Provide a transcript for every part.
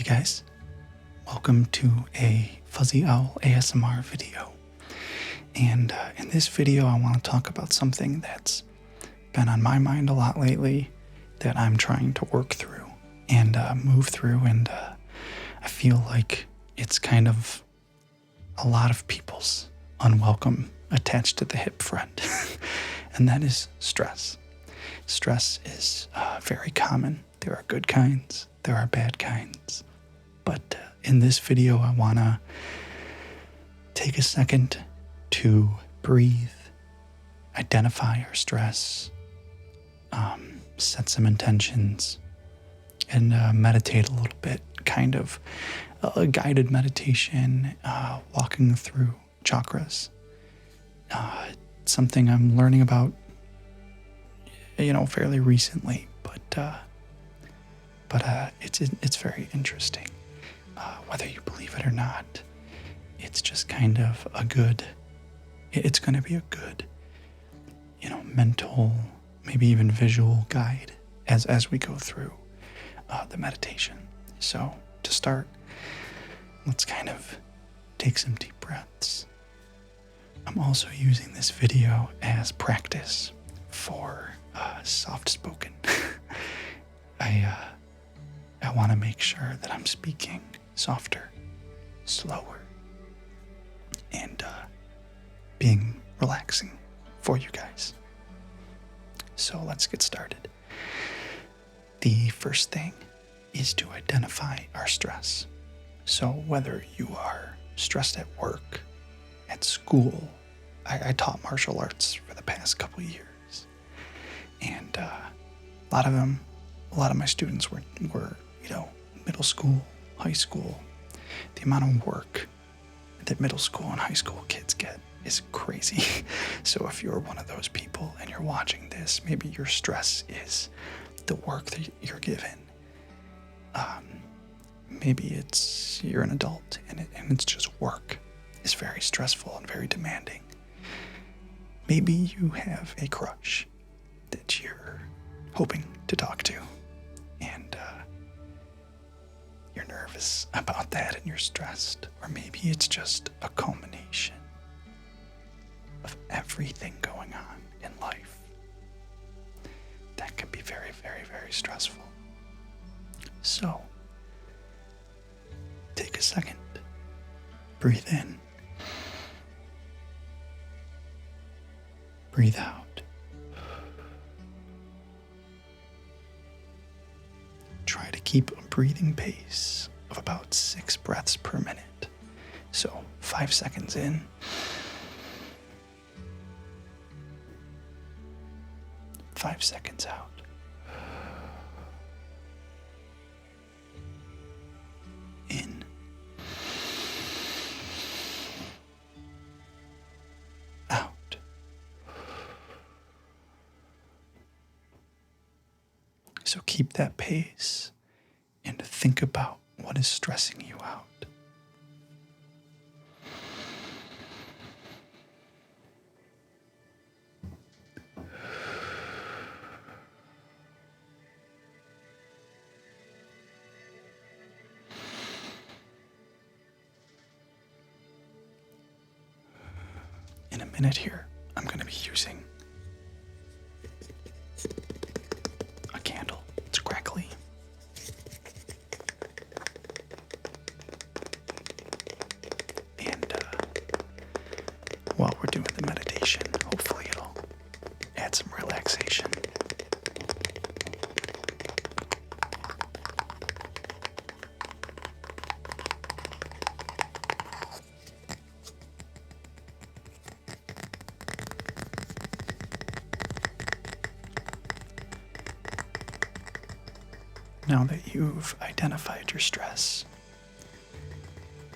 Hey guys, welcome to a Fuzzy Owl ASMR video. And in this video, I want to talk about something that's been on my mind a lot lately that I'm trying to work through and move through. And I feel like it's kind of a lot of people's unwelcome attached to the hip front, and that is stress. Stress is very common. There are good kinds, there are bad kinds. But in this video, I want to take a second to breathe, identify our stress, set some intentions, and meditate a little bit, kind of a guided meditation, walking through chakras. Something I'm learning about, fairly recently, but it's very interesting. Whether you believe it or not, it's just kind of it's going to be a good, mental, maybe even visual guide as we go through the meditation. So to start, let's kind of take some deep breaths. I'm also using this video as practice for soft spoken. I want to make sure that I'm speaking softer, slower, and being relaxing for you guys. So let's get started. The first thing is to identify our stress. So whether you are stressed at work, at school, I taught martial arts for the past couple years, and a lot of my students were middle school, high school. The amount of work that middle school and high school kids get is crazy. So if you're one of those people and you're watching this, maybe your stress is the work that you're given. Maybe you're an adult and it's just work. It's very stressful and very demanding. Maybe you have a crush that you're hoping to talk to, and you're nervous about that and you're stressed. Or maybe it's just a culmination of everything going on in life. That can be very, very, very stressful. So, take a second, breathe in, breathe out. Try to keep a breathing pace of about 6 breaths per minute. So 5 seconds in, 5 seconds out. In, out. So keep that pace and think about what is stressing you out. In a minute here, I'm going to be using a candle. It's crackly. And while we're doing the meditation, hopefully it'll add some relaxation. Now that you've identified your stress,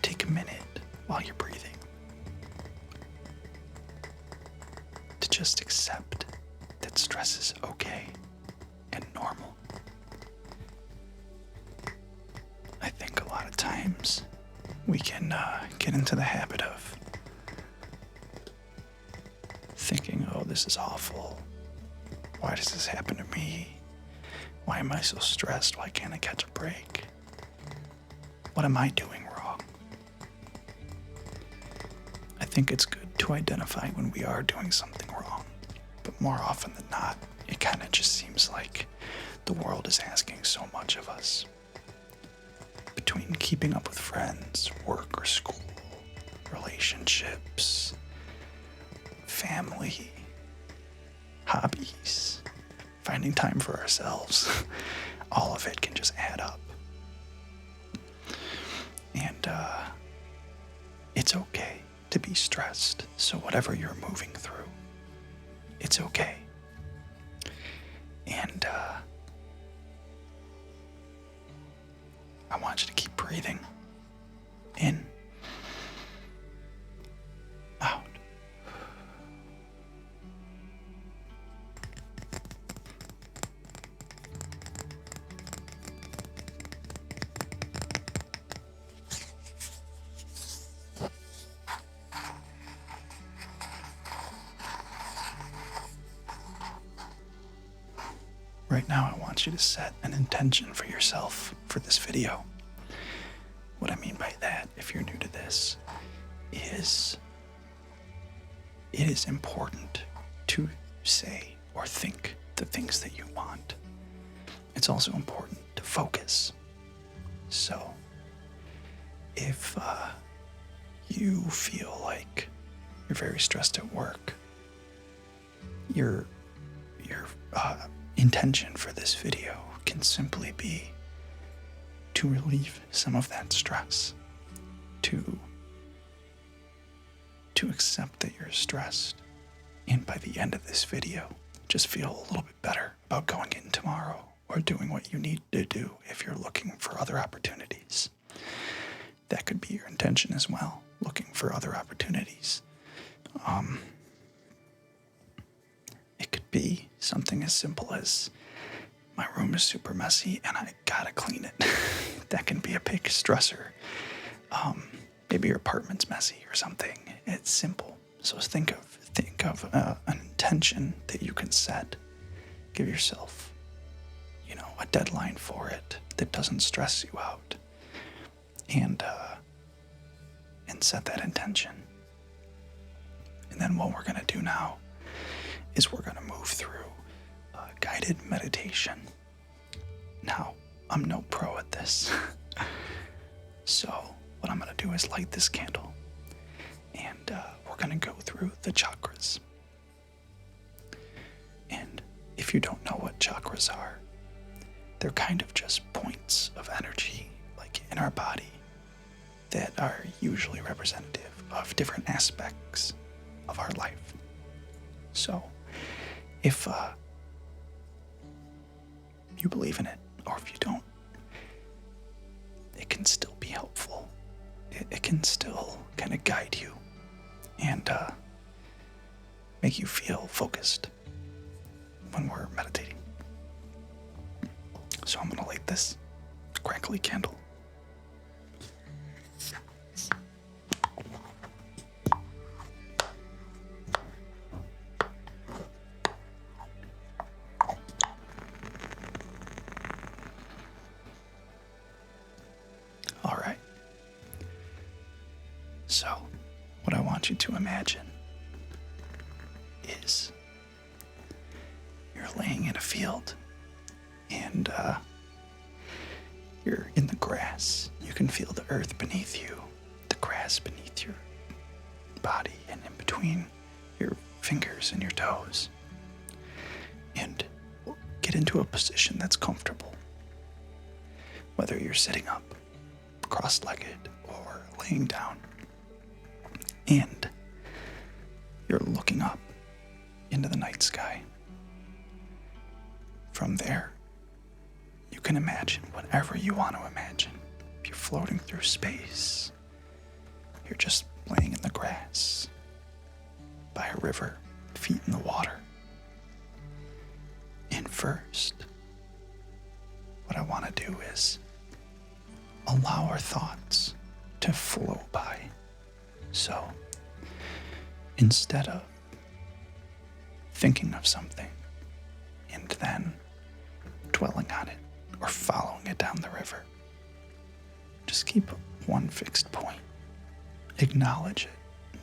take a minute while you're breathing to just accept that stress is okay and normal. I think a lot of times we can get into the habit of thinking, oh, this is awful. Why does this happen to me? Why am I so stressed? Why can't I catch a break? What am I doing wrong? I think it's good to identify when we are doing something wrong, but more often than not, it kind of just seems like the world is asking so much of us. Between keeping up with friends, work or school, relationships, family, hobbies, finding time for ourselves, all of it can just add up. And it's okay to be stressed. So whatever you're moving through, it's okay. And I want you to keep breathing in, out. Right now, I want you to set an intention for yourself for this video. What I mean by that, if you're new to this, is it is important to say or think the things that you want. It's also important to focus. So, if you feel like you're very stressed at work, your intention for this video can simply be to relieve some of that stress, to accept that you're stressed, and by the end of this video, just feel a little bit better about going in tomorrow or doing what you need to do if you're looking for other opportunities. That could be your intention as well, looking for other opportunities. It could be something as simple as, my room is super messy and I gotta clean it. That can be a big stressor. Maybe your apartment's messy or something. It's simple. So think of an intention that you can set. Give yourself, a deadline for it that doesn't stress you out, and set that intention. And then what we're gonna do now is we're gonna move through guided meditation. Now, I'm no pro at this. So what I'm gonna do is light this candle, and we're gonna go through the chakras. And if you don't know what chakras are, they're kind of just points of energy, like in our body, that are usually representative of different aspects of our life. So if you believe in it, or if you don't, it can still be helpful. It can still kind of guide you and make you feel focused when we're meditating. So I'm gonna light this crackly candle. All right. So, what I want you to imagine is you're laying in a field and you're in the grass. You can feel the earth beneath you, the grass beneath your body, and in between your fingers and your toes. And get into a position that's comfortable. Whether you're sitting up, cross-legged, or laying down. And you're looking up into the night sky. From there, you can imagine whatever you want to imagine. If you're floating through space, you're just laying in the grass, by a river, feet in the water. And first, what I want to do is allow our thoughts to flow by. So, instead of thinking of something and then dwelling on it or following it down the river, Just keep one fixed point. Acknowledge it,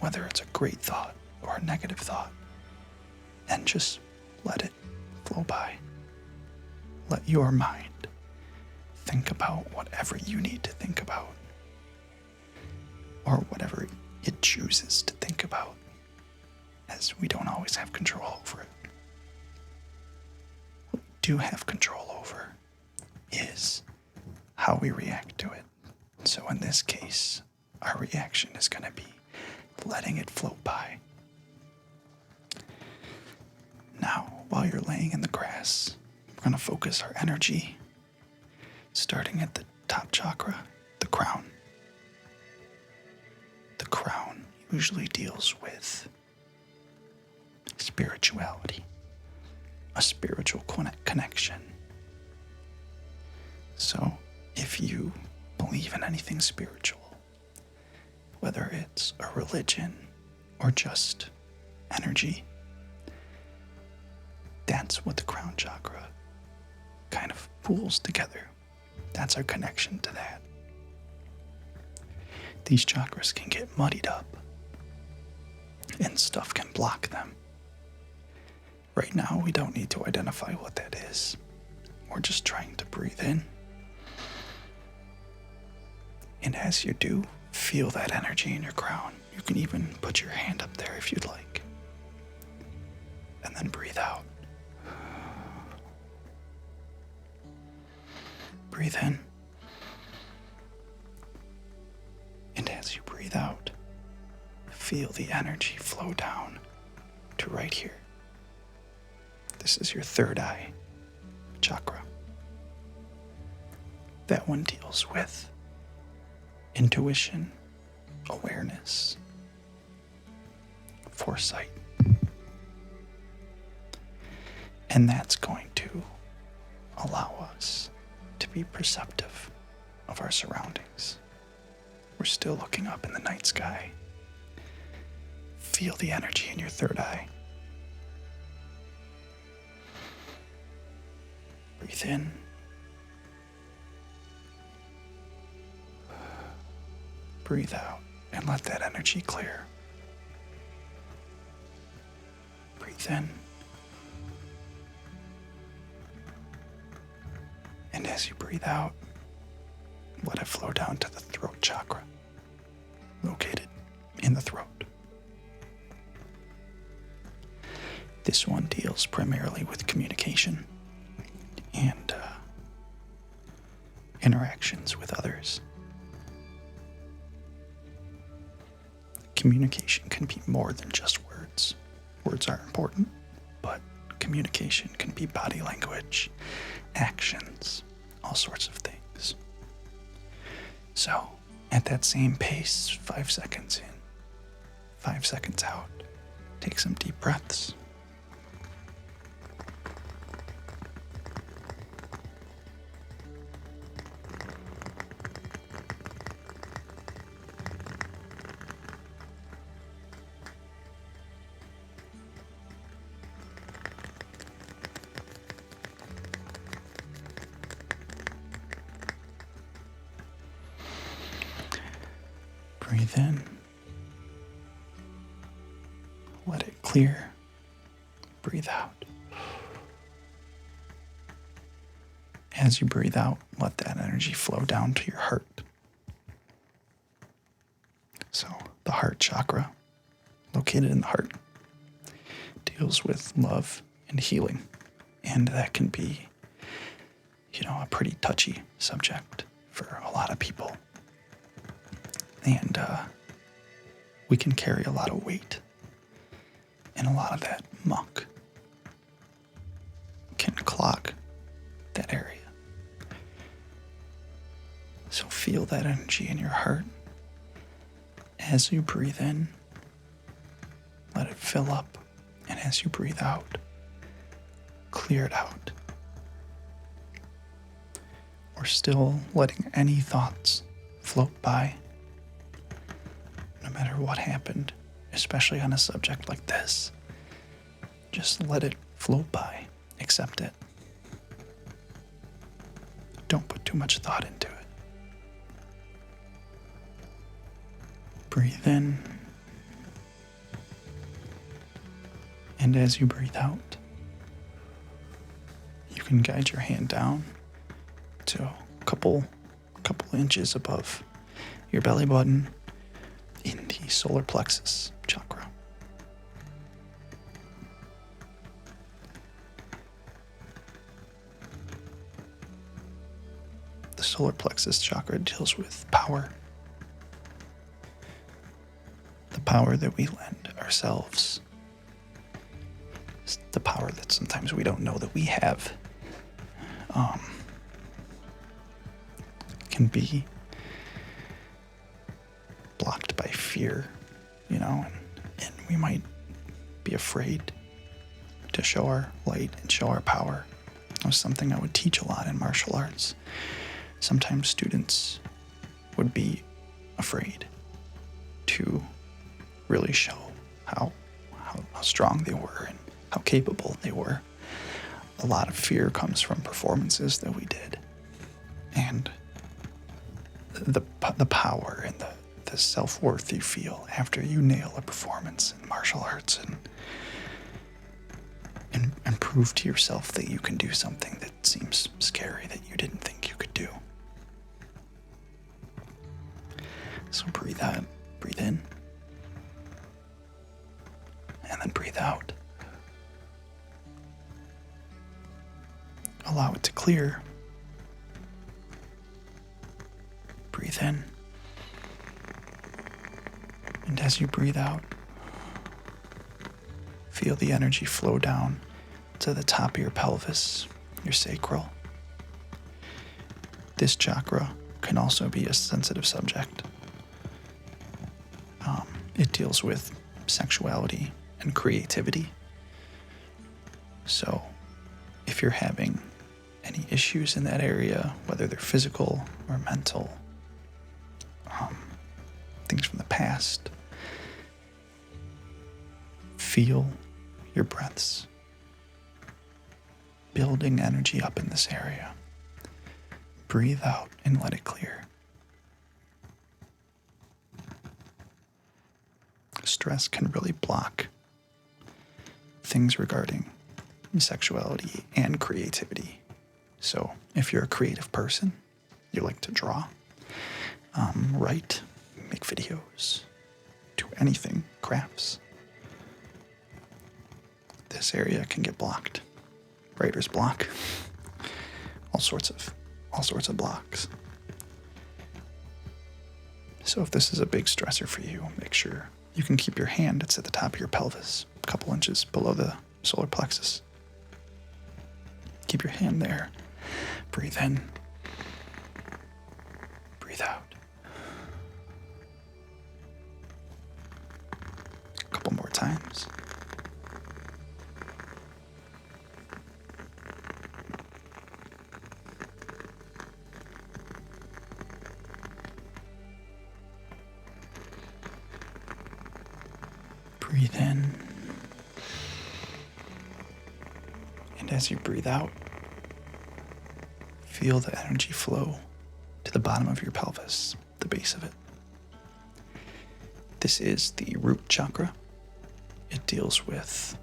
whether it's a great thought or a negative thought, and just let it flow by. Let your mind think about whatever you need to think about, or whatever it chooses to think about, as we don't always have control over it. What we do have control over is how we react to it. So in this case, our reaction is going to be letting it float by. Now, while you're laying in the grass, we're going to focus our energy, starting at the top chakra, the crown. The crown usually deals with spirituality, a spiritual connection. So, if you believe in anything spiritual, whether it's a religion or just energy, that's what the crown chakra kind of pulls together. That's our connection to that. These chakras can get muddied up, and stuff can block them. Right now, we don't need to identify what that is. We're just trying to breathe in. And as you do, feel that energy in your crown. You can even put your hand up there if you'd like. And then breathe out. Breathe in. And as you breathe out, feel the energy flow down to right here. This is your third eye chakra. That one deals with intuition, awareness, foresight. And that's going to allow us to be perceptive of our surroundings. We're still looking up in the night sky. Feel the energy in your third eye. Breathe in. Breathe out and let that energy clear. Breathe in. And as you breathe out, let it flow down to the throat chakra, located in the throat. This one deals primarily with communication and interactions with others. Communication can be more than just words. Words are important, but communication can be body language, actions, all sorts of things. So, at that same pace, 5 seconds in, 5 seconds out, take some deep breaths. Breathe in. Let it clear. Breathe out. As you breathe out, let that energy flow down to your heart. So, the heart chakra, located in the heart, deals with love and healing. And that can be, a pretty touchy subject for a lot of people. And we can carry a lot of weight, and a lot of that muck can clog that area. So feel that energy in your heart. As you breathe in, let it fill up, and as you breathe out, clear it out. We're still letting any thoughts float by. No matter what happened, especially on a subject like this, just let it float by. Accept it. Don't put too much thought into it. Breathe in. And as you breathe out, you can guide your hand down to a couple inches above your belly button in the solar plexus chakra. The solar plexus chakra deals with power. The power that we lend ourselves. It's the power that sometimes we don't know that we have. Can be blocked by fear, and we might be afraid to show our light and show our power. That was something I would teach a lot in martial arts. Sometimes students would be afraid to really show how strong they were and how capable they were. A lot of fear comes from performances that we did. And the power and the self-worth you feel after you nail a performance in martial arts and prove to yourself that you can do something that seems scary that you didn't think you could do. So breathe out, breathe in, and then breathe out. Allow it to clear. Breathe in. And as you breathe out, feel the energy flow down to the top of your pelvis, your sacral. This chakra can also be a sensitive subject. It deals with sexuality and creativity. So if you're having any issues in that area, whether they're physical or mental, things from the past, feel your breaths building energy up in this area. Breathe out and let it clear. Stress can really block things regarding sexuality and creativity. So if you're a creative person, you like to draw, write, make videos, do anything, crafts, this area can get blocked. Writer's block, all sorts of blocks. So if this is a big stressor for you, make sure you can keep your hand, it's at the top of your pelvis, a couple inches below the solar plexus. Keep your hand there. Breathe in. Breathe out. A couple more times. Breathe in. And as you breathe out, feel the energy flow to the bottom of your pelvis, the base of it. This is the root chakra. It deals with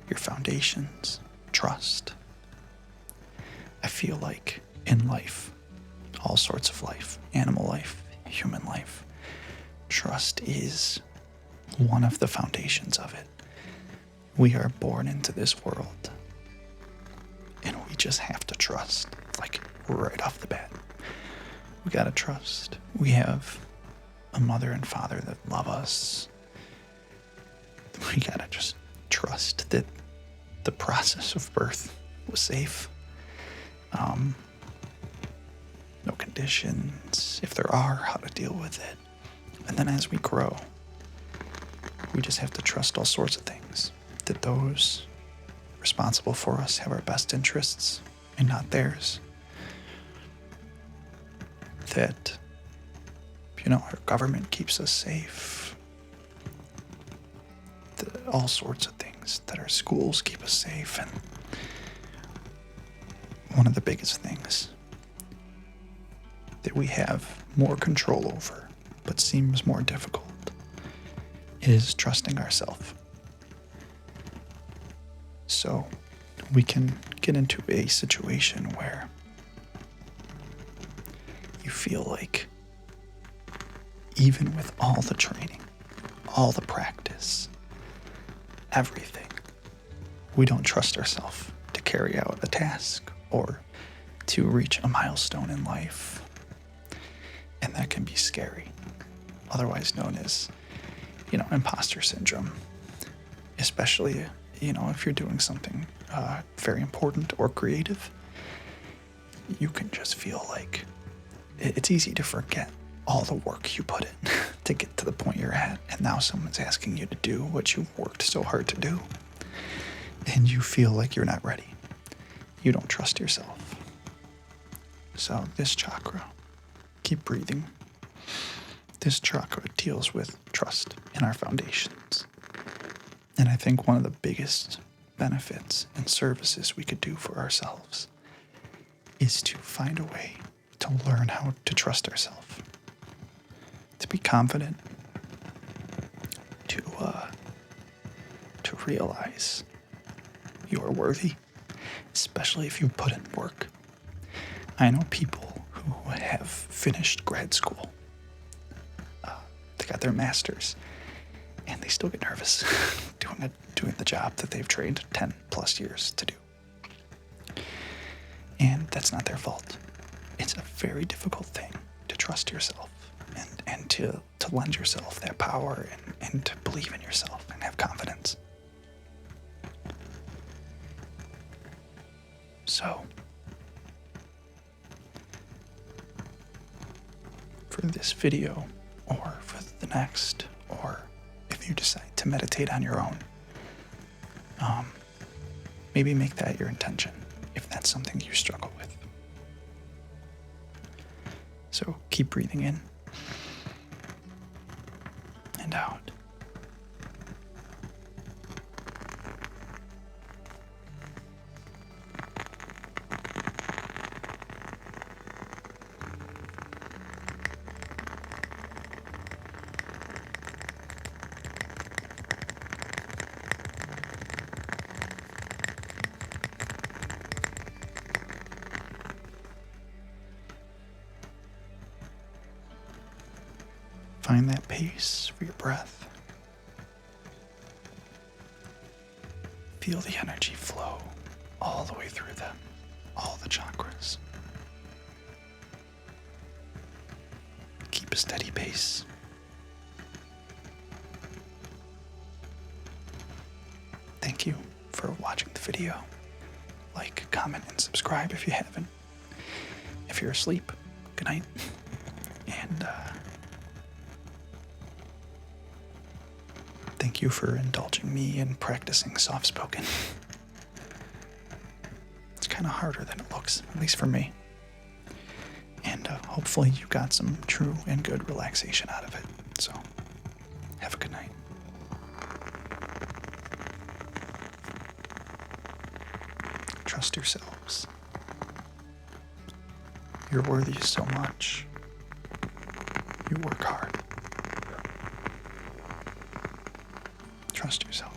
your foundations, trust. I feel like in life, all sorts of life, animal life, human life, trust is one of the foundations of it. We are born into this world, and we just have to trust, like right off the bat. We gotta trust. We have a mother and father that love us. We gotta just trust that the process of birth was safe. No conditions, if there are, how to deal with it. And then as we grow, we just have to trust all sorts of things, that those responsible for us have our best interests and not theirs. That, our government keeps us safe. All sorts of things, that our schools keep us safe. And one of the biggest things that we have more control over but seems more difficult is trusting ourselves. So we can get into a situation where you feel like even with all the training, all the practice, everything, we don't trust ourselves to carry out a task or to reach a milestone in life. And that can be scary, otherwise known as, imposter syndrome, especially, if you're doing something very important or creative. You can just feel like it's easy to forget all the work you put in to get to the point you're at, and now someone's asking you to do what you've worked so hard to do, and you feel like you're not ready. You don't trust yourself. So this chakra, keep breathing. This chakra deals with trust in our foundations. And I think one of the biggest benefits and services we could do for ourselves is to find a way to learn how to trust ourselves. To be confident, to realize you are worthy, especially if you put in work. I know people who have finished grad school, they got their masters, and they still get nervous doing the job that they've trained 10 plus years to do. And that's not their fault. It's a very difficult thing to trust yourself and to lend yourself that power and to believe in yourself and have confidence. So, for this video, or for the next, or if you decide to meditate on your own, maybe make that your intention if that's something you struggle with. So keep breathing in and out. Find that pace for your breath. Feel the energy flow all the way through them, all the chakras. Keep a steady pace. Thank you for watching the video. Like, comment, and subscribe if you haven't. If you're asleep, good night. And thank you for indulging me in practicing soft-spoken. It's kind of harder than it looks, at least for me. And hopefully you got some true and good relaxation out of it. So, have a good night. Trust yourselves. You're worthy so much. You work hard. Trust yourself.